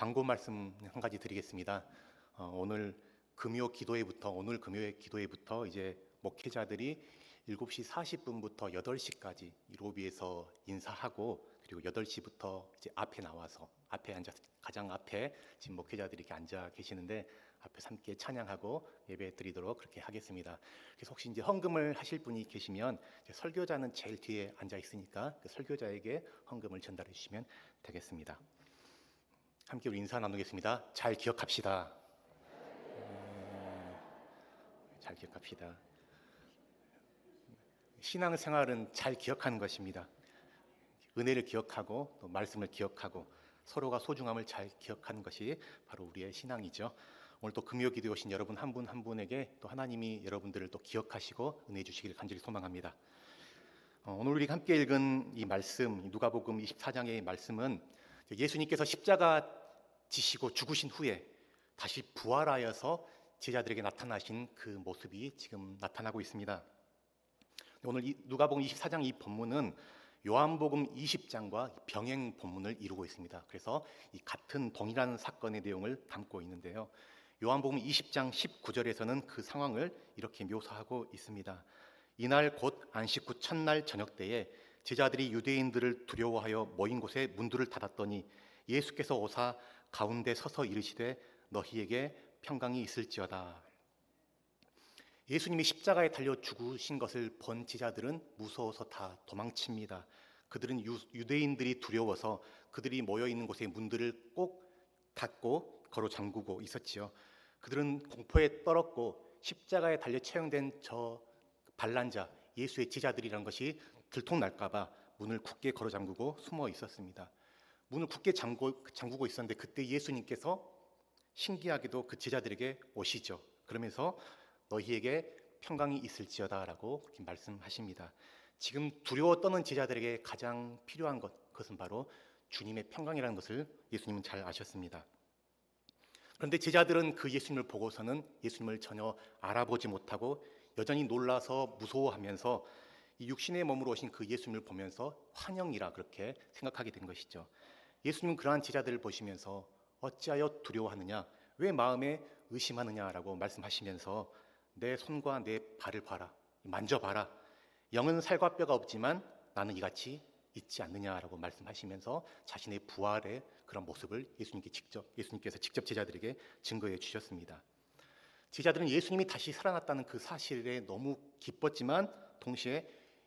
광고 말씀 한 가지 드리겠습니다. 오늘 금요일 기도회부터 이제 목회자들이 7시 40분부터 8시까지 이 로비에서 인사하고, 그리고 8시부터 이제 앞에 나와서 앞에 앉아서, 가장 앞에 지금 목회자들이 이렇게 앉아 계시는데 앞에서 함께 찬양하고 예배 드리도록 그렇게 하겠습니다. 그래서 혹시 이제 헌금을 하실 분이 계시면 이제 설교자는 제일 뒤에 앉아 있으니까 그 설교자에게 헌금을 전달해 주시면 되겠습니다. 함께 우리 인사 나누겠습니다. 잘 기억합시다. 잘 기억합시다. 신앙생활은 잘 기억하는 것입니다. 은혜를 기억하고 또 말씀을 기억하고 서로가 소중함을 잘 기억하는 것이 바로 우리의 신앙이죠. 오늘 또 금요 기도에 오신 여러분 한 분 한 분에게 또 하나님이 여러분들을 또 기억하시고 은혜 주시기를 간절히 소망합니다. 오늘 우리가 함께 읽은 이 말씀, 누가복음 24장의 말씀은 예수님께서 십자가 지시고 죽으신 후에 다시 부활하여서 제자들에게 나타나신 그 모습이 지금 나타나고 있습니다. 오늘 이 누가복음 24장 이 본문은 요한복음 20장과 병행 본문을 이루고 있습니다. 그래서 이 같은 동일한 사건의 내용을 담고 있는데요. 요한복음 20장 19절에서는 그 상황을 이렇게 묘사하고 있습니다. 이날 곧 안식 후 첫날 저녁 때에 제자들이 유대인들을 두려워하여 모인 곳에 문들을 닫았더니 예수께서 오사 가운데 서서 이르시되 너희에게 평강이 있을지어다. 예수님이 십자가에 달려 죽으신 것을 본 제자들은 무서워서 다 도망칩니다. 그들은 유대인들이 두려워서 그들이 모여 있는 곳의 문들을 꼭 닫고 걸어 잠그고 있었지요. 그들은 공포에 떨었고 십자가에 달려 처형된 저 반란자 예수의 제자들이라는 것이 들통날까봐 문을 굳게 걸어 잠그고 숨어 있었습니다. 문을 굳게 잠그고 있었는데 그때 예수님께서 신기하게도 그 제자들에게 오시죠. 그러면서 너희에게 평강이 있을지어다 라고 그렇게 말씀하십니다. 지금 두려워 떠는 제자들에게 가장 필요한 그것은 바로 주님의 평강이라는 것을 예수님은 잘 아셨습니다. 그런데 제자들은 그 예수님을 보고서는 예수님을 전혀 알아보지 못하고 여전히 놀라서 무서워하면서 이 육신의 몸으로 오신 그 예수님을 보면서 환영이라 그렇게 생각하게 된 것이죠. 예수님은 그러한 제자들을 보시면서 어찌하여 두려워하느냐, 왜 마음에 의심하느냐라고 말씀하시면서 내 손과 내 발을 봐라, 만져봐라. 영은 살과 뼈가 없지만 나는 이같이 있지 않느냐라고 말씀하시면서 자신의 부활의 그런 모습을 예수님께서 직접 제자들에게 증거해 주셨습니다. 제자들은 예수님이 다시 살아났다는 그 사실에 너무 기뻤지만 동시에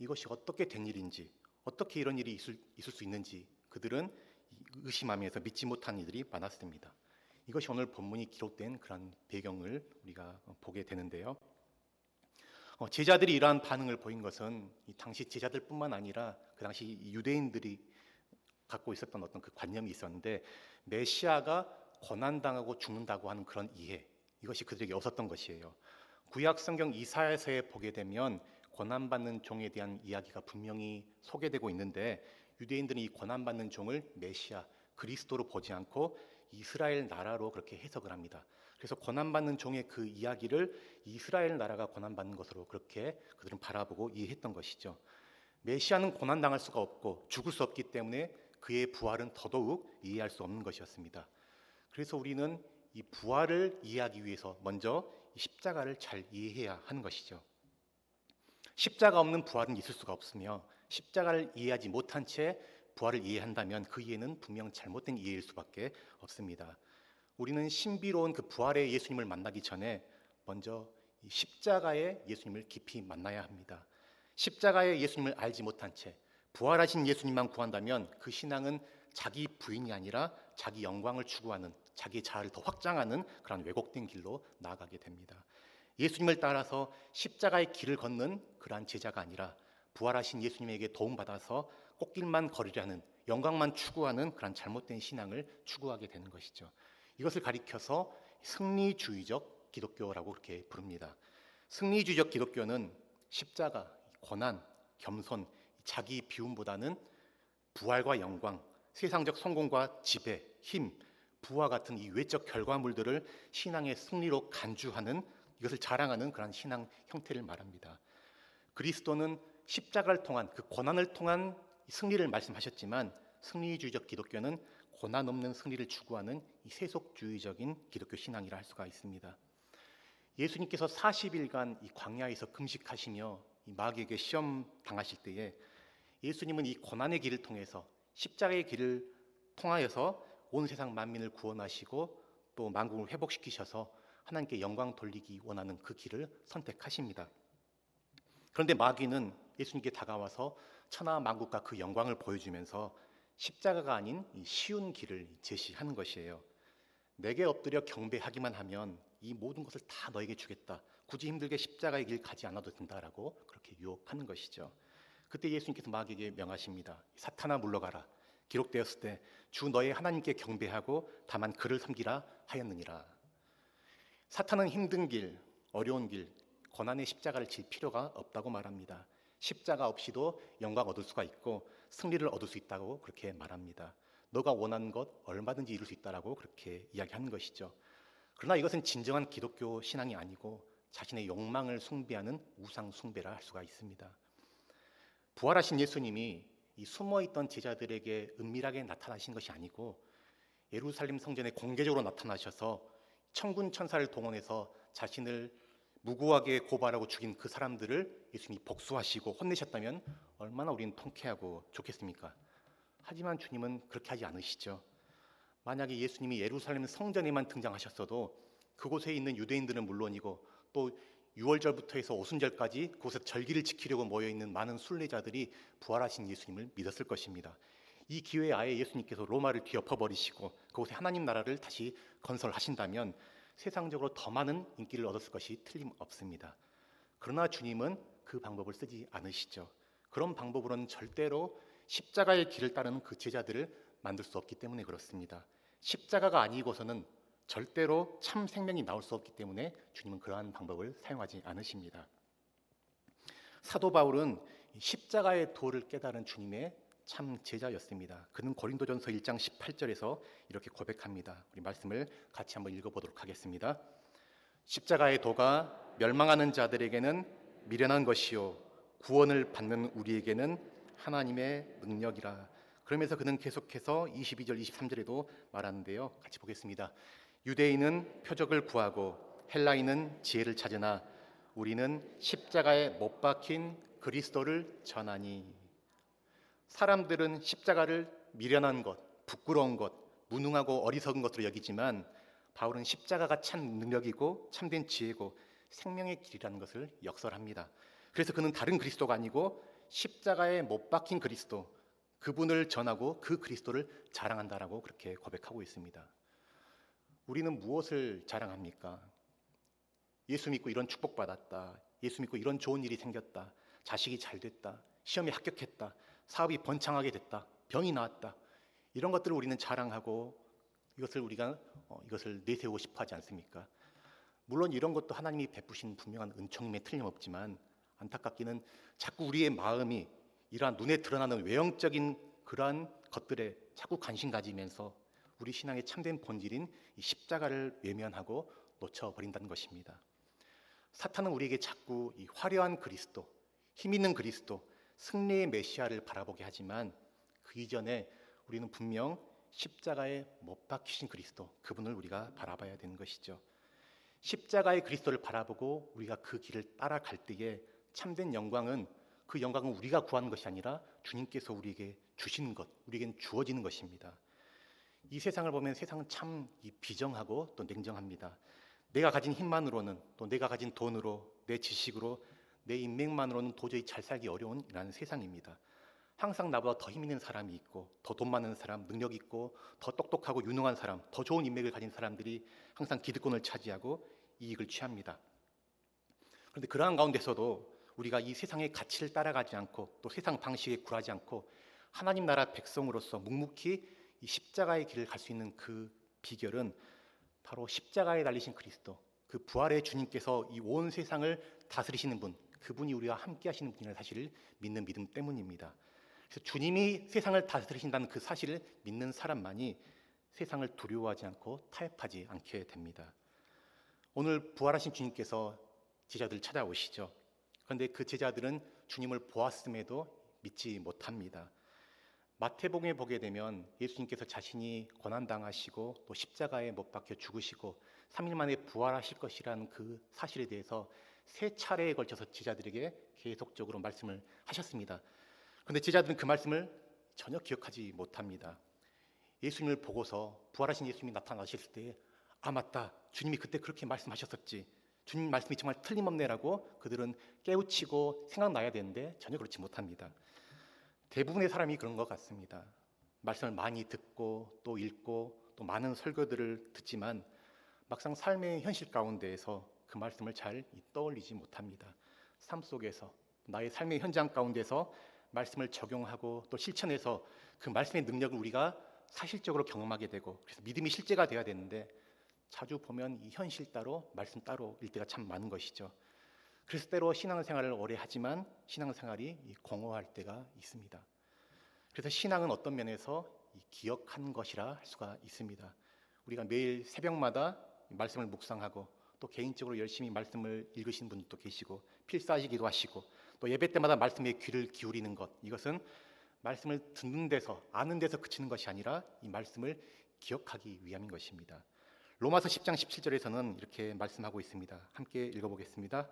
이것이 어떻게 된 일인지, 어떻게 이런 일이 있을 수 있는지 그들은 의심하면서 믿지 못한 이들이 많았습니다. 이것이 오늘 본문이 기록된 그런 배경을 우리가 보게 되는데요. 제자들이 이러한 반응을 보인 것은 이 당시 제자들뿐만 아니라 그 당시 유대인들이 갖고 있었던 어떤 그 관념이 있었는데 메시아가 고난당하고 죽는다고 하는 그런 이해, 이것이 그들에게 없었던 것이에요. 구약 성경 이사야서에 보게 되면 고난받는 종에 대한 이야기가 분명히 소개되고 있는데 유대인들은 이 고난받는 종을 메시아, 그리스도로 보지 않고 이스라엘 나라로 그렇게 해석을 합니다. 그래서 고난받는 종의 그 이야기를 이스라엘 나라가 고난받는 것으로 그렇게 그들은 바라보고 이해했던 것이죠. 메시아는 고난당할 수가 없고 죽을 수 없기 때문에 그의 부활은 더더욱 이해할 수 없는 것이었습니다. 그래서 우리는 이 부활을 이해하기 위해서 먼저 이 십자가를 잘 이해해야 하는 것이죠. 십자가 없는 부활은 있을 수가 없으며 십자가를 이해하지 못한 채 부활을 이해한다면 그 이해는 분명 잘못된 이해일 수밖에 없습니다. 우리는 신비로운 그 부활의 예수님을 만나기 전에 먼저 이 십자가의 예수님을 깊이 만나야 합니다. 십자가의 예수님을 알지 못한 채 부활하신 예수님만 구한다면 그 신앙은 자기 부인이 아니라 자기 영광을 추구하는, 자기 자아를 더 확장하는 그런 왜곡된 길로 나아가게 됩니다. 예수님을 따라서 십자가의 길을 걷는 그러한 제자가 아니라 부활하신 예수님에게 도움받아서 꽃길만 걸으려는, 영광만 추구하는 그런 잘못된 신앙을 추구하게 되는 것이죠. 이것을 가리켜서 승리주의적 기독교라고 그렇게 부릅니다. 승리주의적 기독교는 십자가, 고난, 겸손, 자기 비움보다는 부활과 영광, 세상적 성공과 지배, 힘, 부와 같은 이 외적 결과물들을 신앙의 승리로 간주하는, 이것을 자랑하는 그런 신앙 형태를 말합니다. 그리스도는 십자가를 통한 그 고난을 통한 승리를 말씀하셨지만 승리주의적 기독교는 고난 없는 승리를 추구하는 이 세속주의적인 기독교 신앙이라 할 수가 있습니다. 예수님께서 40일간 이 광야에서 금식하시며 이 마귀에게 시험 당하실 때에 예수님은 이 고난의 길을 통해서 십자가의 길을 통하여서 온 세상 만민을 구원하시고 또 만국을 회복시키셔서 하나님께 영광 돌리기 원하는 그 길을 선택하십니다. 그런데 마귀는 예수님께 다가와서 천하 만국과 그 영광을 보여주면서 십자가가 아닌 이 쉬운 길을 제시하는 것이에요. 내게 엎드려 경배하기만 하면 이 모든 것을 다 너에게 주겠다. 굳이 힘들게 십자가의 길 가지 않아도 된다라고 그렇게 유혹하는 것이죠. 그때 예수님께서 마귀에게 명하십니다. 사탄아 물러가라. 기록되었을 때 주 너의 하나님께 경배하고 다만 그를 섬기라 하였느니라. 사탄은 힘든 길, 어려운 길, 고난의 십자가를 질 필요가 없다고 말합니다. 십자가 없이도 영광 얻을 수가 있고 승리를 얻을 수 있다고 그렇게 말합니다. 너가 원하는 것 얼마든지 이룰 수 있다라고 그렇게 이야기하는 것이죠. 그러나 이것은 진정한 기독교 신앙이 아니고 자신의 욕망을 숭배하는 우상 숭배라 할 수가 있습니다. 부활하신 예수님이 이 숨어있던 제자들에게 은밀하게 나타나신 것이 아니고 예루살렘 성전에 공개적으로 나타나셔서 천군 천사를 동원해서 자신을 무고하게 고발하고 죽인 그 사람들을 예수님이 복수하시고 혼내셨다면 얼마나 우리는 통쾌하고 좋겠습니까? 하지만 주님은 그렇게 하지 않으시죠. 만약에 예수님이 예루살렘 성전에만 등장하셨어도 그곳에 있는 유대인들은 물론이고 또 유월절부터 해서 오순절까지 그곳에 절기를 지키려고 모여있는 많은 순례자들이 부활하신 예수님을 믿었을 것입니다. 이 기회에 아예 예수님께서 로마를 뒤엎어버리시고 그곳에 하나님 나라를 다시 건설하신다면 세상적으로 더 많은 인기를 얻었을 것이 틀림없습니다. 그러나 주님은 그 방법을 쓰지 않으시죠. 그런 방법으로는 절대로 십자가의 길을 따르는 그 제자들을 만들 수 없기 때문에 그렇습니다. 십자가가 아니고서는 절대로 참 생명이 나올 수 없기 때문에 주님은 그러한 방법을 사용하지 않으십니다. 사도 바울은 십자가의 도를 깨달은 주님의 참 제자였습니다. 그는 고린도전서 1장 18절에서 이렇게 고백합니다. 우리 말씀을 같이 한번 읽어보도록 하겠습니다. 십자가의 도가 멸망하는 자들에게는 미련한 것이요 구원을 받는 우리에게는 하나님의 능력이라. 그러면서 그는 계속해서 22절 23절에도 말하는데요. 같이 보겠습니다. 유대인은 표적을 구하고 헬라인은 지혜를 찾으나 우리는 십자가에 못 박힌 그리스도를 전하니. 사람들은 십자가를 미련한 것, 부끄러운 것, 무능하고 어리석은 것으로 여기지만 바울은 십자가가 참 능력이고 참된 지혜고 생명의 길이라는 것을 역설합니다. 그래서 그는 다른 그리스도가 아니고 십자가에 못 박힌 그리스도, 그분을 전하고 그 그리스도를 자랑한다라고 그렇게 고백하고 있습니다. 우리는 무엇을 자랑합니까? 예수 믿고 이런 축복받았다. 예수 믿고 이런 좋은 일이 생겼다. 자식이 잘 됐다. 시험에 합격했다. 사업이 번창하게 됐다. 병이 나았다. 이런 것들을 우리는 자랑하고 이것을 내세우고 싶어 하지 않습니까? 물론 이런 것도 하나님이 베푸신 분명한 은총임에 틀림없지만 안타깝기는 자꾸 우리의 마음이 이러한 눈에 드러나는 외형적인 그러한 것들에 자꾸 관심 가지면서 우리 신앙의 참된 본질인 이 십자가를 외면하고 놓쳐버린다는 것입니다. 사탄은 우리에게 자꾸 이 화려한 그리스도, 힘 있는 그리스도, 승리의 메시아를 바라보게 하지만 그 이전에 우리는 분명 십자가에 못 박히신 그리스도, 그분을 우리가 바라봐야 되는 것이죠. 십자가의 그리스도를 바라보고 우리가 그 길을 따라갈 때에 참된 영광은 그 영광은 우리가 구하는 것이 아니라 주님께서 우리에게 주시는 것, 우리에겐 주어지는 것입니다. 이 세상을 보면 세상은 참 비정하고 또 냉정합니다. 내가 가진 힘만으로는 또 내가 가진 돈으로 내 지식으로 내 인맥만으로는 도저히 잘 살기 어려운 이라는 세상입니다. 항상 나보다 더 힘 있는 사람이 있고 더 돈 많은 사람, 능력 있고 더 똑똑하고 유능한 사람, 더 좋은 인맥을 가진 사람들이 항상 기득권을 차지하고 이익을 취합니다. 그런데 그러한 가운데서도 우리가 이 세상의 가치를 따라가지 않고 또 세상 방식에 굴하지 않고 하나님 나라 백성으로서 묵묵히 이 십자가의 길을 갈 수 있는 그 비결은 바로 십자가에 달리신 그리스도, 그 부활의 주님께서 이 온 세상을 다스리시는 분, 그분이 우리와 함께 하시는 분이라는 사실을 믿는 믿음 때문입니다. 그래서 주님이 세상을 다스리신다는 그 사실을 믿는 사람만이 세상을 두려워하지 않고 타협하지 않게 됩니다. 오늘 부활하신 주님께서 제자들을 찾아오시죠. 그런데 그 제자들은 주님을 보았음에도 믿지 못합니다. 마태복음에 보게 되면 예수님께서 자신이 고난당하시고 또 십자가에 못 박혀 죽으시고 3일 만에 부활하실 것이라는 그 사실에 대해서 3차례에 걸쳐서 제자들에게 계속적으로 말씀을 하셨습니다. 그런데 제자들은 그 말씀을 전혀 기억하지 못합니다. 예수님을 보고서 부활하신 예수님이 나타나셨을 때 맞다, 주님이 그때 그렇게 말씀하셨었지, 주님 말씀이 정말 틀림없네라고 그들은 깨우치고 생각나야 되는데 전혀 그렇지 못합니다. 대부분의 사람이 그런 것 같습니다. 말씀을 많이 듣고 또 읽고 또 많은 설교들을 듣지만 막상 삶의 현실 가운데에서 그 말씀을 잘 떠올리지 못합니다. 삶 속에서 나의 삶의 현장 가운데서 말씀을 적용하고 또 실천해서 그 말씀의 능력을 우리가 사실적으로 경험하게 되고, 그래서 믿음이 실제가 돼야 되는데 자주 보면 이 현실 따로 말씀 따로일 때가 참 많은 것이죠. 그래서 때로 신앙생활을 오래 하지만 신앙생활이 공허할 때가 있습니다. 그래서 신앙은 어떤 면에서 기억한 것이라 할 수가 있습니다. 우리가 매일 새벽마다 말씀을 묵상하고 또 개인적으로 열심히 말씀을 읽으시는 분들도 계시고 필사하시기도 하시고 또 예배 때마다 말씀에 귀를 기울이는 것, 이것은 말씀을 듣는 데서 아는 데서 그치는 것이 아니라 이 말씀을 기억하기 위함인 것입니다. 로마서 10장 17절에서는 이렇게 말씀하고 있습니다. 함께 읽어보겠습니다.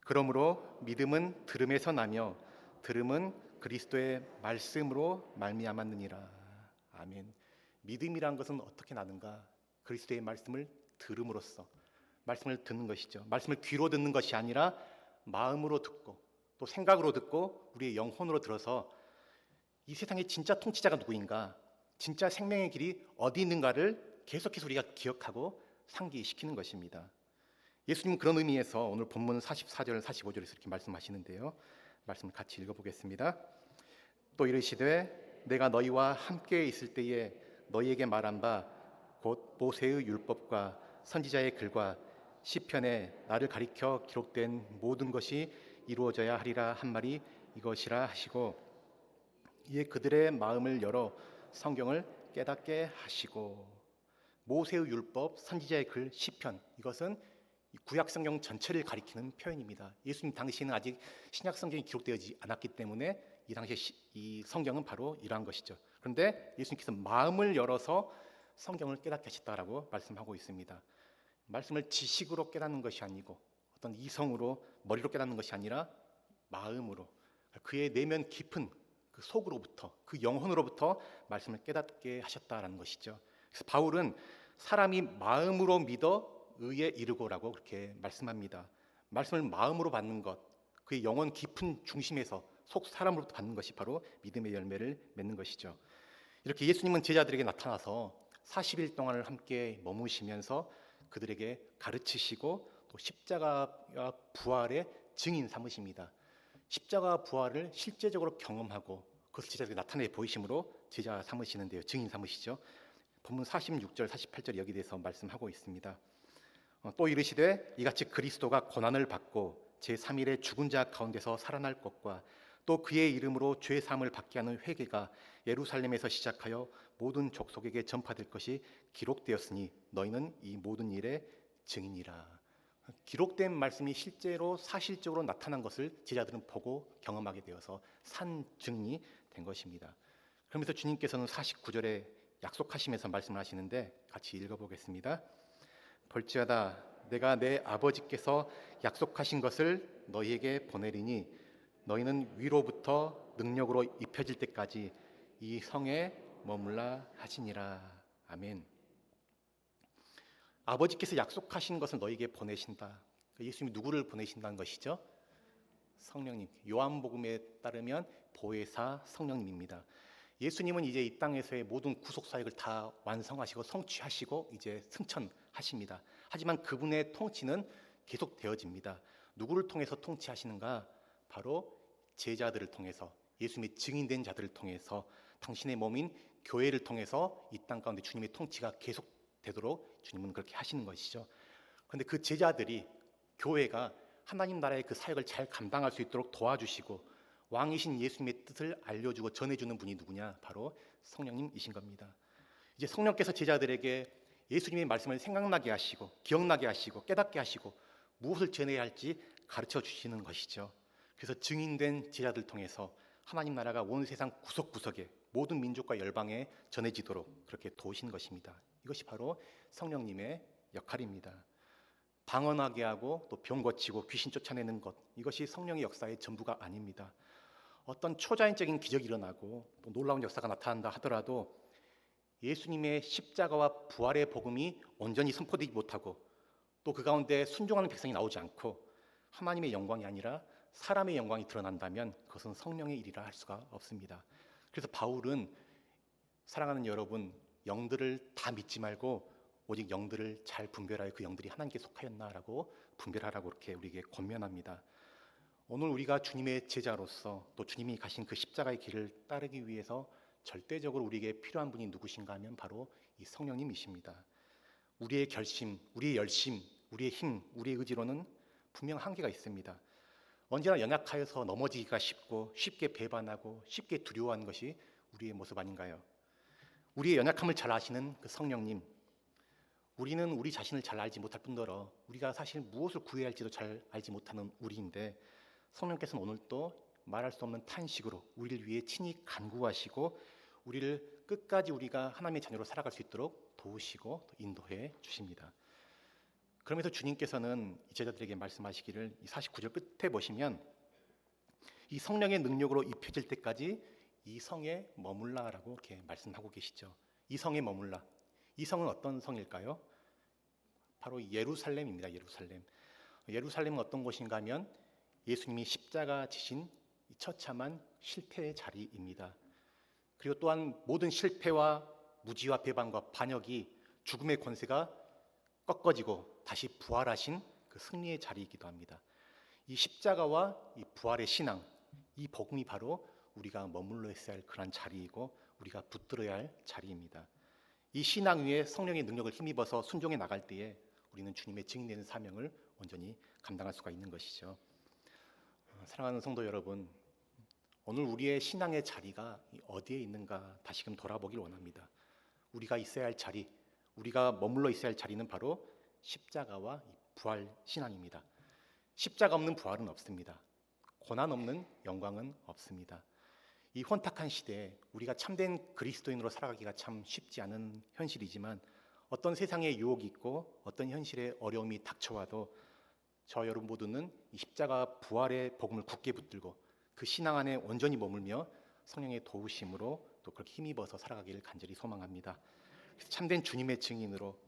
그러므로 믿음은 들음에서 나며 들음은 그리스도의 말씀으로 말미암았느니라. 아멘. 믿음이란 것은 어떻게 나는가? 그리스도의 말씀을 들음으로써 말씀을 듣는 것이죠. 말씀을 귀로 듣는 것이 아니라 마음으로 듣고 또 생각으로 듣고 우리의 영혼으로 들어서 이 세상의 진짜 통치자가 누구인가, 진짜 생명의 길이 어디 있는가를 계속해서 우리가 기억하고 상기시키는 것입니다. 예수님은 그런 의미에서 오늘 본문 44절 45절에서 이렇게 말씀하시는데요. 말씀을 같이 읽어보겠습니다. 또 이르시되 내가 너희와 함께 있을 때에 너희에게 말한 바 곧 모세의 율법과 선지자의 글과 시편에 나를 가리켜 기록된 모든 것이 이루어져야 하리라 한 말이 이것이라 하시고, 이에 그들의 마음을 열어 성경을 깨닫게 하시고. 모세의 율법, 선지자의 글, 시편, 이것은 구약 성경 전체를 가리키는 표현입니다. 예수님 당시에는 아직 신약 성경이 기록되지 않았기 때문에 이 당시에 이 성경은 바로 이러한 것이죠. 그런데 예수님께서 마음을 열어서 성경을 깨닫게 하셨다라고 말씀하고 있습니다. 말씀을 지식으로 깨닫는 것이 아니고 어떤 이성으로 머리로 깨닫는 것이 아니라 마음으로, 그의 내면 깊은 그 속으로부터, 그 영혼으로부터 말씀을 깨닫게 하셨다라는 것이죠. 그래서 바울은 사람이 마음으로 믿어 의에 이르고라고 그렇게 말씀합니다. 말씀을 마음으로 받는 것, 그의 영혼 깊은 중심에서 속 사람으로부터 받는 것이 바로 믿음의 열매를 맺는 것이죠. 이렇게 예수님은 제자들에게 나타나서 40일 동안을 함께 머무시면서 그들에게 가르치시고 또 십자가 부활의 증인 삼으십니다. 십자가 부활을 실제적으로 경험하고 그것을 제자들에게 나타내 보이심으로 제자 삼으시는데요. 증인 삼으시죠. 본문 46절 48절 여기 대해서 말씀하고 있습니다. 또 이르시되 이같이 그리스도가 고난을 받고 제3일에 죽은 자 가운데서 살아날 것과 또 그의 이름으로 죄 사함을 받게 하는 회개가 예루살렘에서 시작하여 모든 족속에게 전파될 것이 기록되었으니 너희는 이 모든 일의 증인이라. 기록된 말씀이 실제로 사실적으로 나타난 것을 제자들은 보고 경험하게 되어서 산 증인이 된 것입니다. 그러면서 주님께서는 49절에 약속하시면서 말씀을 하시는데 같이 읽어보겠습니다. 볼지어다 내가 내 아버지께서 약속하신 것을 너희에게 보내리니 너희는 위로부터 능력으로 입혀질 때까지 이 성에 머물라 하시니라. 아멘. 아버지께서 약속하신 것을 너희에게 보내신다. 예수님이 누구를 보내신다는 것이죠? 성령님. 요한복음에 따르면 보혜사 성령님입니다. 예수님은 이제 이 땅에서의 모든 구속 사역을 다 완성하시고 성취하시고 이제 승천하십니다. 하지만 그분의 통치는 계속 되어집니다. 누구를 통해서 통치하시는가? 바로 제자들을 통해서, 예수님의 증인된 자들을 통해서, 당신의 몸인 교회를 통해서 이 땅 가운데 주님의 통치가 계속되도록 주님은 그렇게 하시는 것이죠. 그런데 그 제자들이, 교회가 하나님 나라의 그 사역을 잘 감당할 수 있도록 도와주시고 왕이신 예수님의 뜻을 알려주고 전해주는 분이 누구냐? 바로 성령님이신 겁니다. 이제 성령께서 제자들에게 예수님의 말씀을 생각나게 하시고 기억나게 하시고 깨닫게 하시고 무엇을 전해야 할지 가르쳐 주시는 것이죠. 그래서 증인된 제자들 통해서 하나님 나라가 온 세상 구석구석에 모든 민족과 열방에 전해지도록 그렇게 도우신 것입니다. 이것이 바로 성령님의 역할입니다. 방언하게 하고 또 병 고치고 귀신 쫓아내는 것, 이것이 성령의 역사의 전부가 아닙니다. 어떤 초자연적인 기적이 일어나고 또 놀라운 역사가 나타난다 하더라도 예수님의 십자가와 부활의 복음이 온전히 선포되지 못하고 또 그 가운데 순종하는 백성이 나오지 않고 하나님의 영광이 아니라 사람의 영광이 드러난다면 그것은 성령의 일이라 할 수가 없습니다. 그래서 바울은 사랑하는 여러분, 영들을 다 믿지 말고 오직 영들을 잘 분별하여 그 영들이 하나님께 속하였나라고 분별하라고 이렇게 우리에게 권면합니다. 오늘 우리가 주님의 제자로서 또 주님이 가신 그 십자가의 길을 따르기 위해서 절대적으로 우리에게 필요한 분이 누구신가 하면 바로 이 성령님이십니다. 우리의 결심, 우리의 열심, 우리의 힘, 우리의 의지로는 분명 한계가 있습니다. 언제나 연약하여서 넘어지기가 쉽고 쉽게 배반하고 쉽게 두려워하는 것이 우리의 모습 아닌가요? 우리의 연약함을 잘 아시는 그 성령님, 우리는 우리 자신을 잘 알지 못할 뿐더러 우리가 사실 무엇을 구해야 할지도 잘 알지 못하는 우리인데 성령께서는 오늘 또 말할 수 없는 탄식으로 우리를 위해 친히 간구하시고 우리를 끝까지 우리가 하나님의 자녀로 살아갈 수 있도록 도우시고 인도해 주십니다. 그러면서 주님께서는 이 제자들에게 말씀하시기를 이 49절 끝에 보시면 이 성령의 능력으로 입혀질 때까지 이 성에 머물라라고 이렇게 말씀하고 계시죠. 이 성에 머물라. 이 성은 어떤 성일까요? 바로 예루살렘입니다. 예루살렘. 예루살렘은 어떤 곳인가 하면 예수님이 십자가 지신 처참한 실패의 자리입니다. 그리고 또한 모든 실패와 무지와 배반과 반역이 죽음의 권세가 꺾어지고 다시 부활하신 그 승리의 자리이기도 합니다. 이 십자가와 이 부활의 신앙, 이 복음이 바로 우리가 머물러 있어야 할 그런 자리이고 우리가 붙들어야 할 자리입니다. 이 신앙 위에 성령의 능력을 힘입어서 순종해 나갈 때에 우리는 주님의 증인되는 사명을 온전히 감당할 수가 있는 것이죠. 사랑하는 성도 여러분, 오늘 우리의 신앙의 자리가 어디에 있는가 다시금 돌아보길 원합니다. 우리가 있어야 할 자리, 우리가 머물러 있어야 할 자리는 바로 십자가와 부활 신앙입니다. 십자가 없는 부활은 없습니다. 고난 없는 영광은 없습니다. 이 혼탁한 시대에 우리가 참된 그리스도인으로 살아가기가 참 쉽지 않은 현실이지만 어떤 세상에 유혹이 있고 어떤 현실의 어려움이 닥쳐와도 저 여러분 모두는 이 십자가 부활의 복음을 굳게 붙들고 그 신앙 안에 온전히 머물며 성령의 도우심으로 또 그렇게 힘입어서 살아가기를 간절히 소망합니다. 그래서 참된 주님의 증인으로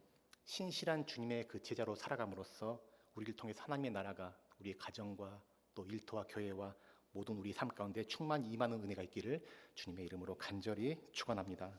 신실한 주님의 그 제자로 살아감으로써 우리를 통해서 하나님의 나라가 우리의 가정과 또 일터와 교회와 모든 우리 삶 가운데 충만히 임하는 은혜가 있기를 주님의 이름으로 간절히 축원합니다.